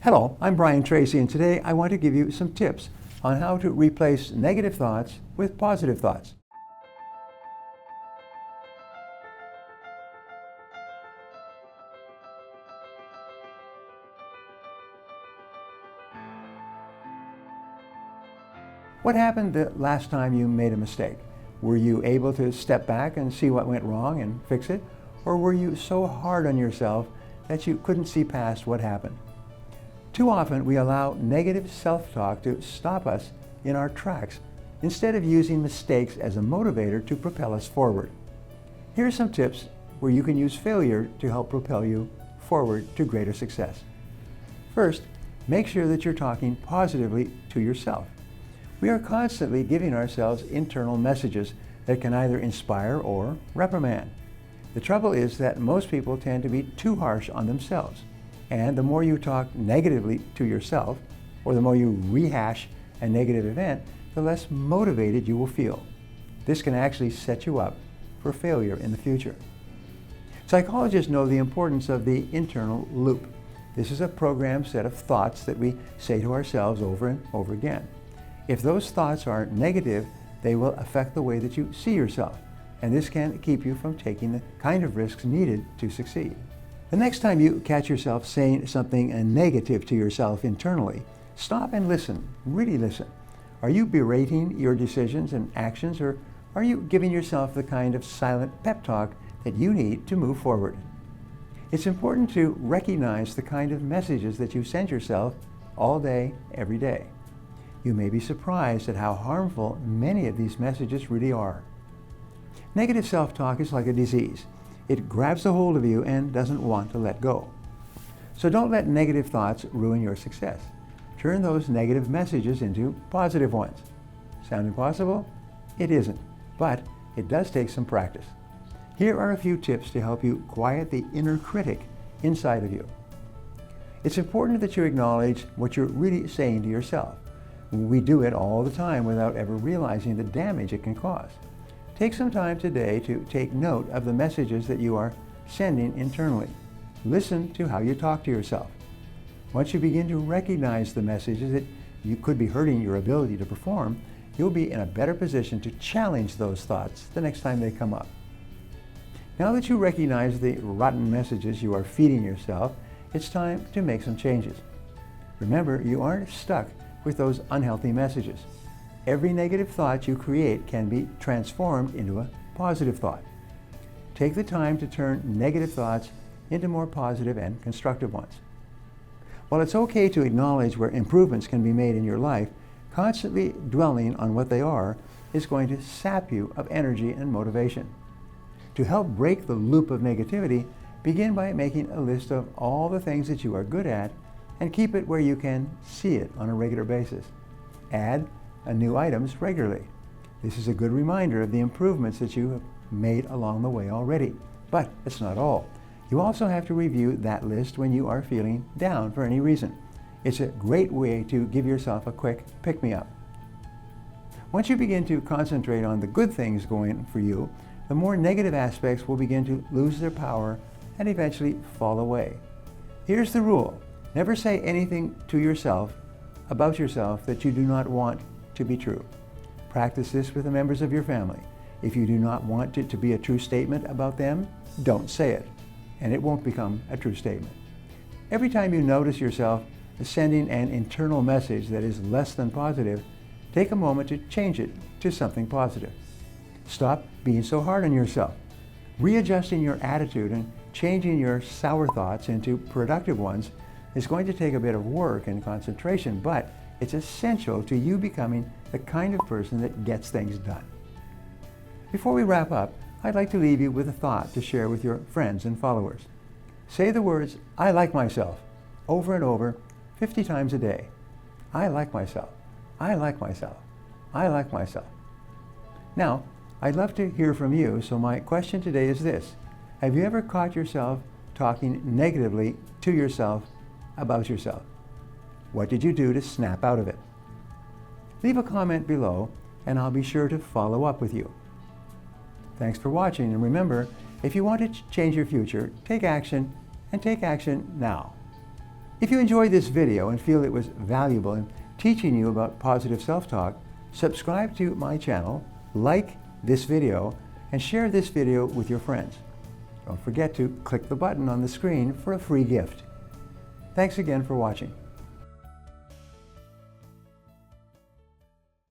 Hello, I'm Brian Tracy, and today I want to give you some tips on how to replace negative thoughts with positive thoughts. What happened the last time you made a mistake? Were you able to step back and see what went wrong and fix it? Or were you so hard on yourself that you couldn't see past what happened? Too often we allow negative self-talk to stop us in our tracks instead of using mistakes as a motivator to propel us forward. Here are some tips where you can use failure to help propel you forward to greater success. First, make sure that you're talking positively to yourself. We are constantly giving ourselves internal messages that can either inspire or reprimand. The trouble is that most people tend to be too harsh on themselves. And the more you talk negatively to yourself, or the more you rehash a negative event, the less motivated you will feel. This can actually set you up for failure in the future. Psychologists know the importance of the internal loop. This is a programmed set of thoughts that we say to ourselves over and over again. If those thoughts are negative, they will affect the way that you see yourself, and this can keep you from taking the kind of risks needed to succeed. The next time you catch yourself saying something negative to yourself internally, stop and listen, really listen. Are you berating your decisions and actions, or are you giving yourself the kind of silent pep talk that you need to move forward? It's important to recognize the kind of messages that you send yourself all day, every day. You may be surprised at how harmful many of these messages really are. Negative self-talk is like a disease. It grabs a hold of you and doesn't want to let go. So don't let negative thoughts ruin your success. Turn those negative messages into positive ones. Sound impossible? It isn't, but it does take some practice. Here are a few tips to help you quiet the inner critic inside of you. It's important that you acknowledge what you're really saying to yourself. We do it all the time without ever realizing the damage it can cause. Take some time today to take note of the messages that you are sending internally. Listen to how you talk to yourself. Once you begin to recognize the messages that you could be hurting your ability to perform, you'll be in a better position to challenge those thoughts the next time they come up. Now that you recognize the rotten messages you are feeding yourself, it's time to make some changes. Remember, you aren't stuck with those unhealthy messages. Every negative thought you create can be transformed into a positive thought. Take the time to turn negative thoughts into more positive and constructive ones. While it's okay to acknowledge where improvements can be made in your life, constantly dwelling on what they are is going to sap you of energy and motivation. To help break the loop of negativity, begin by making a list of all the things that you are good at and keep it where you can see it on a regular basis. Add new items regularly. This is a good reminder of the improvements that you have made along the way already. But it's not all. You also have to review that list when you are feeling down for any reason. It's a great way to give yourself a quick pick-me-up. Once you begin to concentrate on the good things going for you, the more negative aspects will begin to lose their power and eventually fall away. Here's the rule. Never say anything to yourself about yourself that you do not want to be true. Practice this with the members of your family. If you do not want it to be a true statement about them, don't say it, and it won't become a true statement. Every time you notice yourself sending an internal message that is less than positive, take a moment to change it to something positive. Stop being so hard on yourself. Readjusting your attitude and changing your sour thoughts into productive ones is going to take a bit of work and concentration, but it's essential to you becoming the kind of person that gets things done. Before we wrap up, I'd like to leave you with a thought to share with your friends and followers. Say the words, "I like myself," over and over, 50 times a day. I like myself. I like myself. I like myself. Now, I'd love to hear from you, so my question today is this. Have you ever caught yourself talking negatively to yourself about yourself? What did you do to snap out of it? Leave a comment below and I'll be sure to follow up with you. Thanks for watching, and remember, if you want to change your future, take action, and take action now. If you enjoyed this video and feel it was valuable in teaching you about positive self-talk, subscribe to my channel, like this video, and share this video with your friends. Don't forget to click the button on the screen for a free gift. Thanks again for watching.